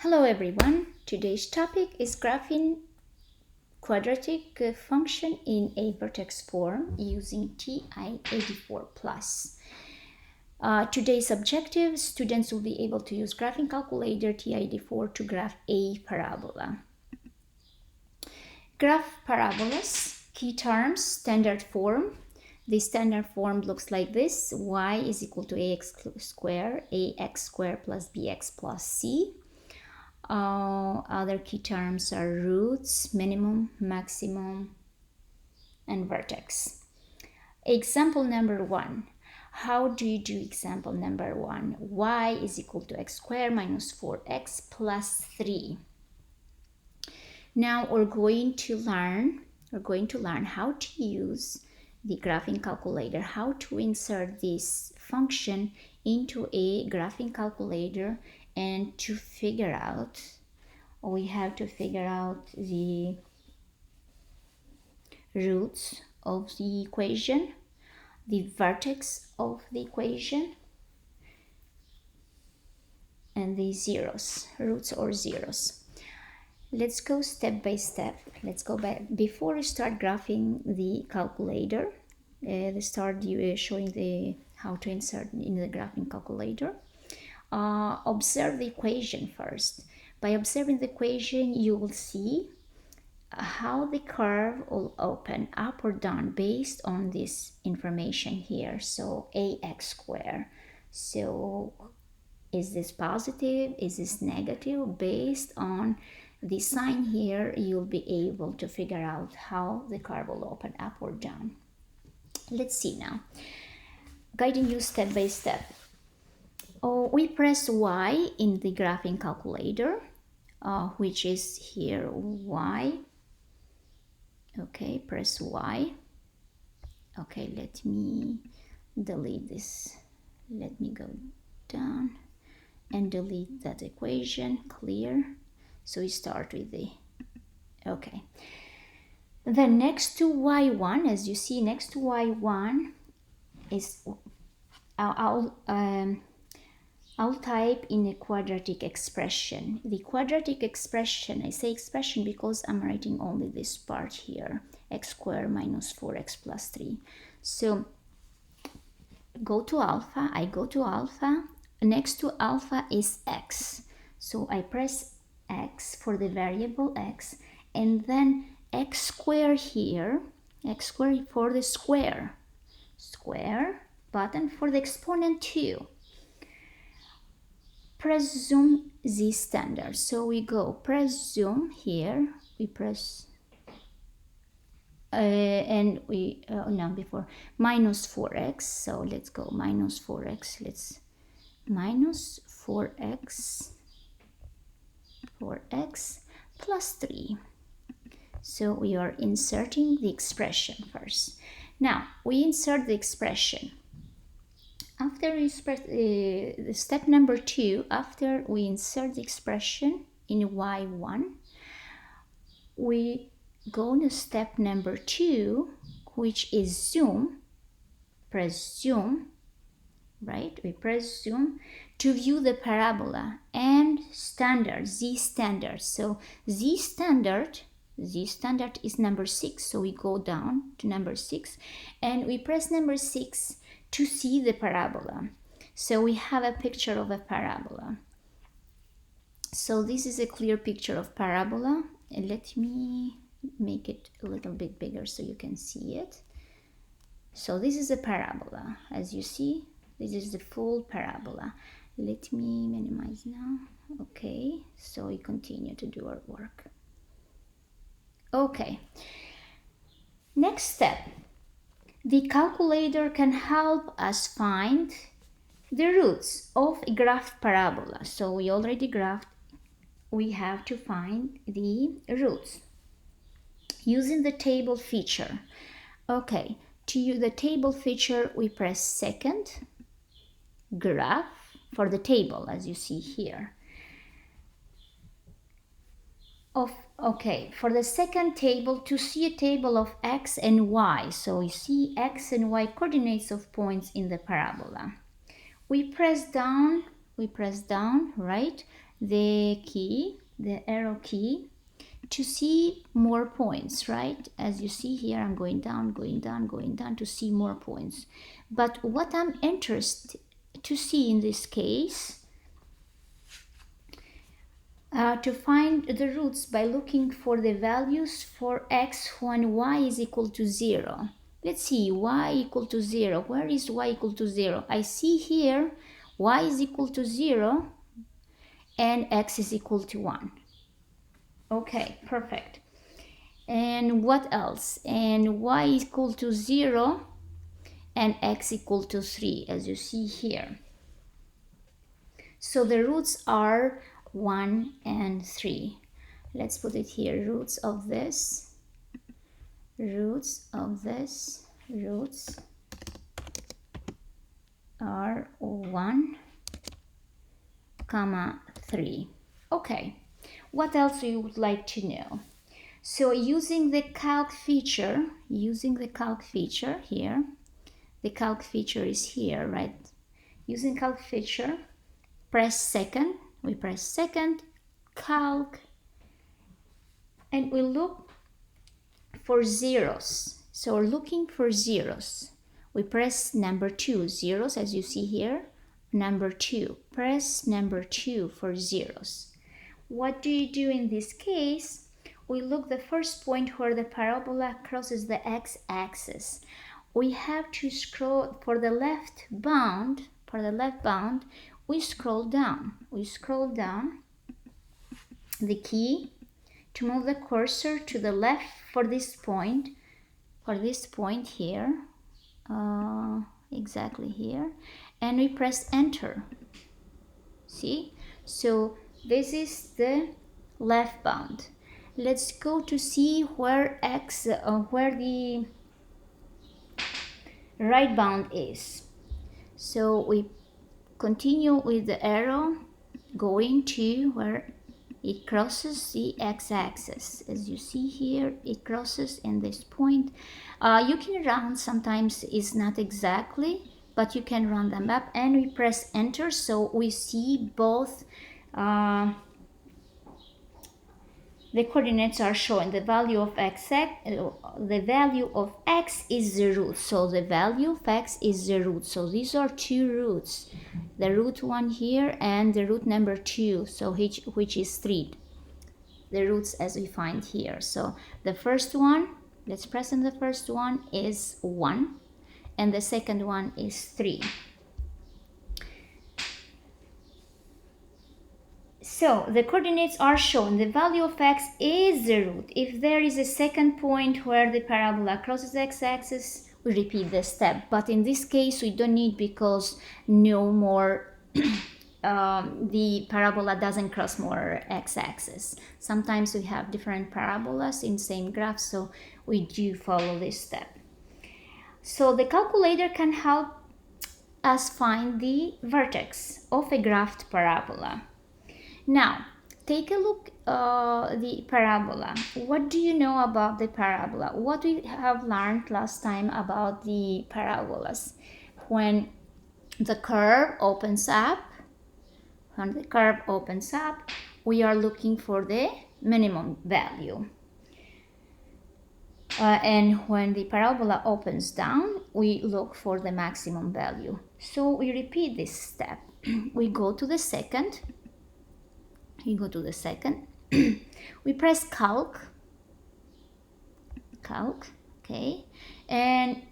Hello everyone, today's topic is graphing quadratic function in a vertex form using TI-84 plus. Today's objective, students will be able to use graphing calculator TI-84 to graph a parabola. Graph parabolas, key terms, standard form. The standard form looks like this: y is equal to ax squared plus bx plus c. Other key terms are roots, minimum, maximum, and vertex. Example number 1. How do you do example number 1? Y is equal to x squared minus 4x plus 3. Now we're going to learn how to use the graphing calculator, how to insert this function into a graphing calculator, and to figure out, we have to figure out the roots of the equation, the vertex of the equation, and the zeros, roots or zeros. Let's go step by step. Let's go back. Before we start graphing the calculator, showing how to insert in the graphing calculator. Observe the equation first. By observing the equation, you will see how the curve will open up or down based on this information here. So ax squared. So is this positive? Is this negative? Based on the sign here, you'll be able to figure out how the curve will open up or down. Let's see now. Guiding you step by step. We press Y in the graphing calculator, which is here Y. Okay, press Y. Okay, let me delete this. Let me go down and delete that equation. Clear. So we start with the, okay. Then next to Y1, as you see, next to Y1 is, I'll type in a quadratic expression. The quadratic expression, I say expression because I'm writing only this part here, x squared minus 4x plus 3. So go to alpha, I go to alpha. Next to alpha is x. So I press x for the variable x, and then x squared here, x squared for the square button for the exponent 2. Press zoom z standard. So we go press zoom here, we press and we minus 4x. So let's go minus 4x. Let's minus 4x plus 3. So we are inserting the expression first. Now we insert the expression. After we step number 2, after we insert the expression in Y1, we go to step number 2, which is zoom. Press zoom, right? We press zoom to view the parabola and standard, Z standard. So Z standard is number 6. So we go down to number 6 and we press number 6 to see the parabola. So we have a picture of a parabola. So this is a clear picture of parabola. And let me make it a little bit bigger so you can see it. So this is a parabola. As you see, this is the full parabola. Let me minimize now. Okay, so we continue to do our work. Okay, next step. The calculator can help us find the roots of a graphed parabola. So we already graphed, we have to find the roots using the table feature. Okay, to use the table feature, we press second, graph for the table, as you see here. Okay, for the second table, to see a table of x and y, so we see x and y coordinates of points in the parabola. We press down, right? the key, the arrow key, to see more points, right? As you see here, I'm going down, going down, going down to see more points. But what I'm interested to see in this case, to find the roots by looking for the values for x when y is equal to 0. Let's see, y equal to 0. Where is y equal to 0? I see here y is equal to 0 and x is equal to 1. Okay, perfect. And what else? And y is equal to 0 and x equal to 3, as you see here. So the roots are 1 and 3. Let's put it here. Roots of this, roots of this, roots are 1, comma 3. Okay, what else you would like to know? So using the calc feature, here, the calc feature is here, right? Using calc feature, press second, we press second, calc, and we look for zeros. So we're looking for zeros. We press number 2, zeros, as you see here, number 2. Press number 2 for zeros. What do you do in this case? We look the first point where the parabola crosses the x-axis. We have to scroll for the left bound. We scroll down. The key to move the cursor to the left for this point here, exactly here, and we press enter. See? So this is the left bound. Let's go to see where the right bound is. So we continue with the arrow going to where it crosses the x-axis. As you see here, it crosses in this point. You can round, sometimes it's not exactly, but you can round them up, and we press enter, so we see both the coordinates are shown. The value of x is the root. So the value of x is the root. So these are two roots. The root 1 here and the root number 2, so which is 3. The roots as we find here. So the first one, let's press on the first one, is 1, and the second one is 3. So the coordinates are shown. The value of x is the root. If there is a second point where the parabola crosses the x-axis, we repeat the step. But in this case, we don't need, because no more the parabola doesn't cross more x-axis. Sometimes we have different parabolas in same graph, so we do follow this step. So the calculator can help us find the vertex of a graphed parabola. Now, take a look the parabola. What do you know about the parabola? What we have learned last time about the parabolas? When the curve opens up, we are looking for the minimum value. And when the parabola opens down, we look for the maximum value. So we repeat this step. We go to the second. We press calc, okay, and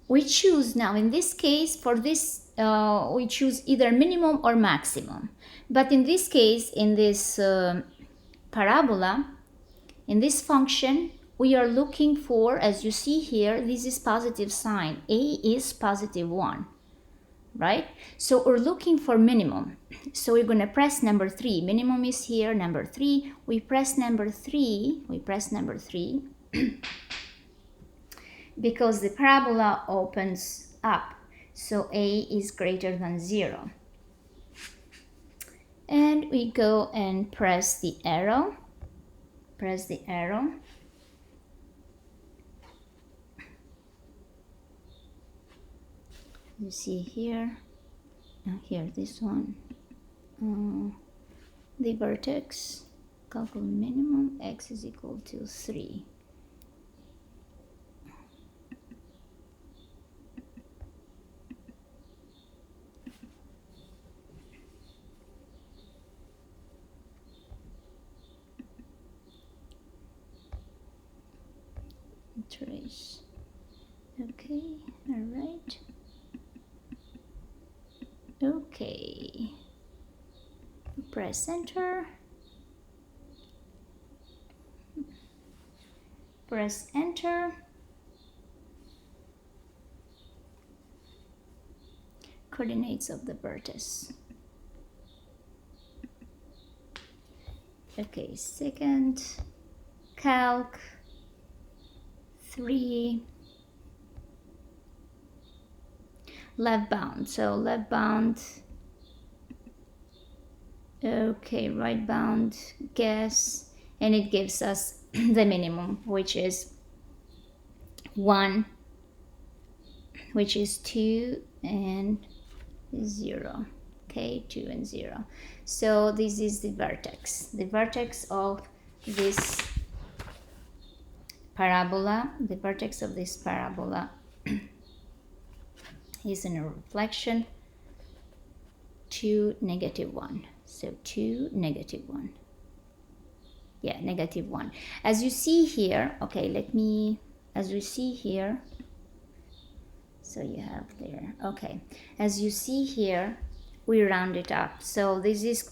we choose now, in this case, for this, we choose either minimum or maximum. But in this case, in this parabola, in this function, we are looking for, as you see here, this is positive sign. A is positive 1. Right? So we're looking for minimum. So we're going to press number 3. Minimum is here, number 3. We press number 3. Because the parabola opens up. So A is greater than 0. And we go and press the arrow. You see here, here, this one. the vertex, calculate minimum, x is equal to 3. Trace. Okay, all right. Okay. Press enter. Press enter. Coordinates of the vertex. Okay, second calc 3 left bound. So left bound. Okay, right bound, guess, and it gives us the minimum, which is 1, which is 2 and 0. Okay, 2 and 0. So this is the vertex of this parabola. The vertex of this parabola is in a reflection 2, -1. So 2, -1. Yeah, -1. As you see here, okay, as you see here, so you have there, okay, as you see here, we round it up. So this is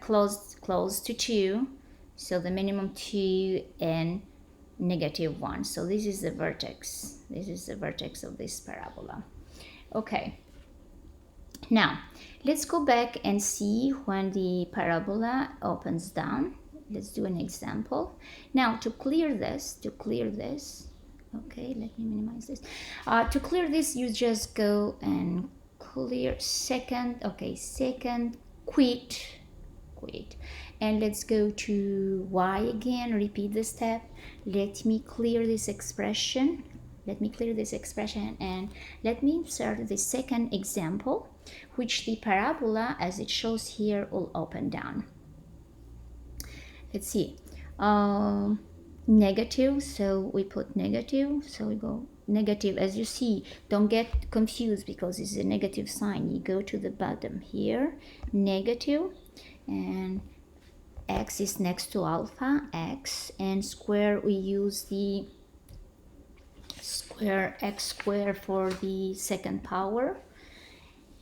close to 2, so the minimum 2 and -1. So this is the vertex. This is the vertex of this parabola. Okay. Now, let's go back and see when the parabola opens down. Let's do an example. Now, to clear this, okay, let me minimize this. To clear this, you just go and clear second, quit. And let's go to y again, repeat the step. Let me clear this expression. And let me insert the second example, which the parabola, as it shows here, will open down. Let's see. Negative, so we put negative, so we go negative. As you see, don't get confused because it's a negative sign. You go to the bottom here, negative, and x is next to alpha, x, and square, we use the square, x square for the second power,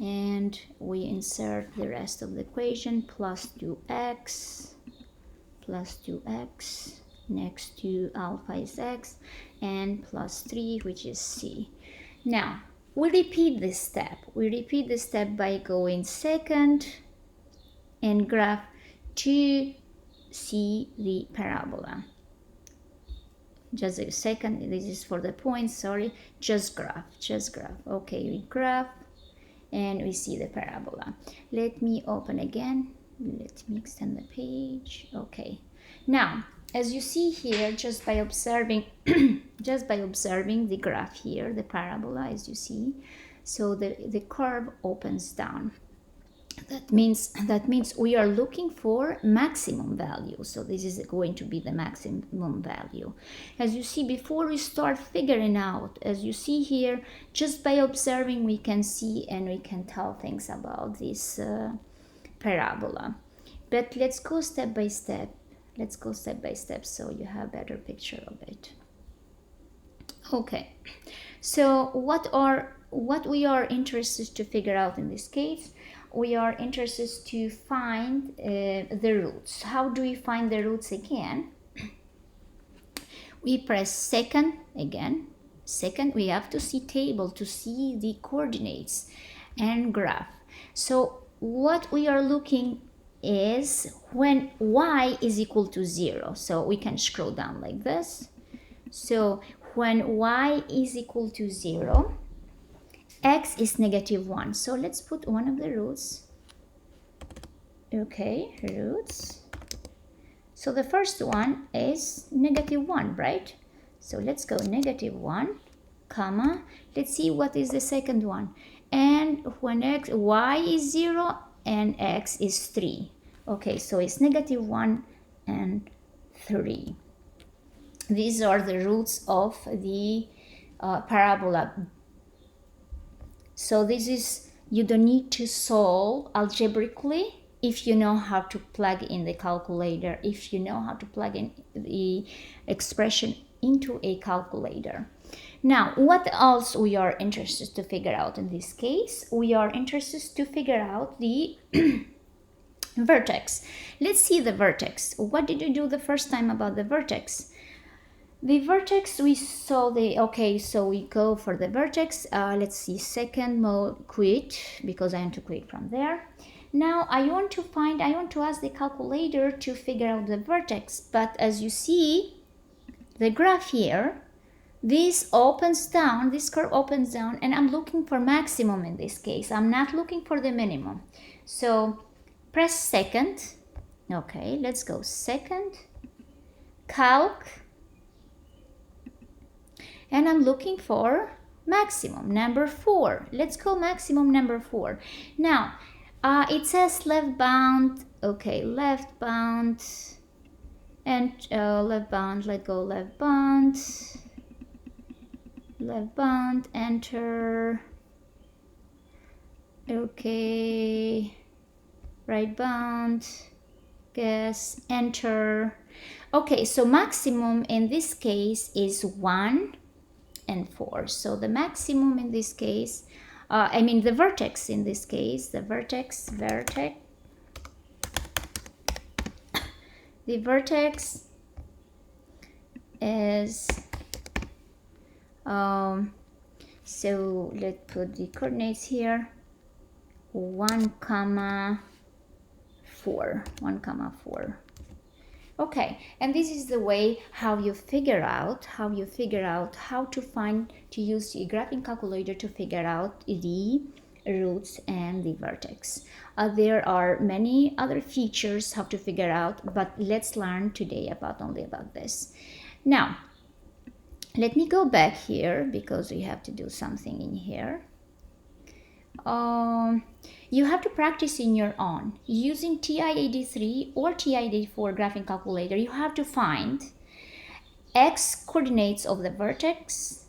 and we insert the rest of the equation, plus 2x, next to alpha is x, and plus 3, which is c. Now, we repeat this step. By going second and graph to see the parabola. Just a second, this is for the points, sorry, just graph. Okay, we graph and we see the parabola. Let me open again, let me extend the page. Okay, now as you see here, just by observing the graph here, the parabola, as you see, so the curve opens down. That means we are looking for maximum value. So this is going to be the maximum value. As you see, before we start figuring out, as you see here, just by observing, we can see and we can tell things about this parabola. But let's go step by step. So you have a better picture of it. Okay, so what we are interested to figure out in this case, we are interested to find the roots. How do we find the roots again? We press second again. Second, we have to see table to see the coordinates and graph. So what we are looking is when y is equal to 0. So we can scroll down like this. So when y is equal to 0, x is -1. So let's put one of the roots. Okay, roots. So the first one is -1, right? So let's go -1, comma. Let's see what is the second one. And when y is 0, and x is 3. Okay, so it's -1 and 3. These are the roots of the parabola. So this is, you don't need to solve algebraically if you know how to plug in the calculator, if you know how to plug in the expression into a calculator. Now, what else we are interested to figure out in this case? We are interested to figure out the vertex. Let's see the vertex. What did you do the first time about the vertex? The vertex, we saw the, okay, so we go for the vertex. Let's see, second mode, quit, because I want to quit from there. Now I want to ask the calculator to figure out the vertex, but as you see, the graph here, this opens down, this curve opens down, and I'm looking for maximum in this case. I'm not looking for the minimum. So press second. Okay, let's go second, calc, and I'm looking for maximum number 4. Let's go maximum number 4. Now it says left bound. Okay, left bound, and left bound, let go left bound, left bound, enter. Okay, right bound, guess, enter. Okay, so maximum in this case is 1 and 4. So the maximum in this case, I mean the vertex in this case, the vertex, the vertex is, so let's put the coordinates here, 1, 4, 1, 4. Okay, and this is the way how you figure out how to find, to use the graphing calculator to figure out the roots and the vertex. There are many other features how to figure out, but let's learn today only about this. Now, let me go back here because we have to do something in here. You have to practice in your own using TI-83 or TI-84 graphing calculator. You have to find x coordinates of the vertex,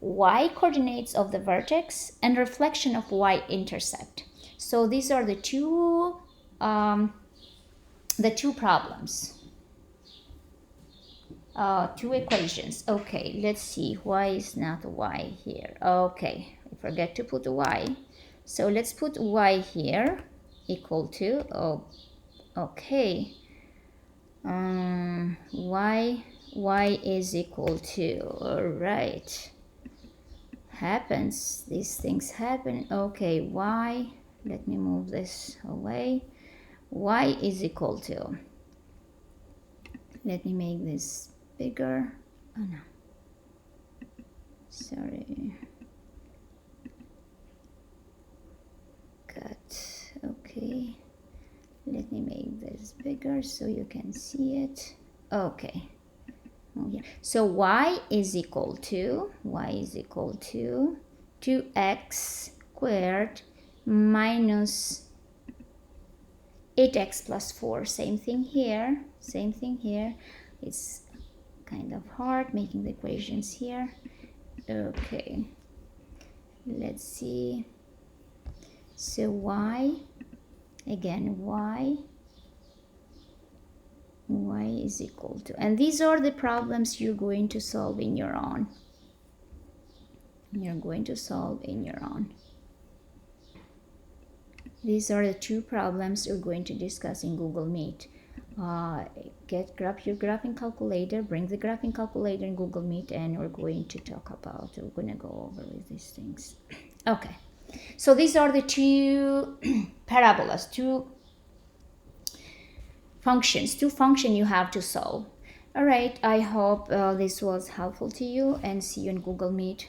y coordinates of the vertex, and reflection of y intercept. So these are the two problems, two equations. Okay, let's see, why is not y here? Okay, I forget to put y. So let's put y here equal to, oh, okay, y is equal to, all right, happens, these things happen. Okay, y, let me move this away, y is equal to, let me make this bigger, oh no, sorry, okay, let me make this bigger so you can see it. Okay, so y is equal to 2x squared minus 8x plus 4. Same thing here, it's kind of hard making the equations here. Okay, let's see. So y, again, y is equal to, and these are the problems you're going to solve in your own. These are the two problems we're going to discuss in Google Meet. Grab your graphing calculator, bring the graphing calculator in Google Meet, and we're going to go over with these things. Okay. So these are the two parabolas, two functions you have to solve. All right, I hope this was helpful to you, and see you in Google Meet.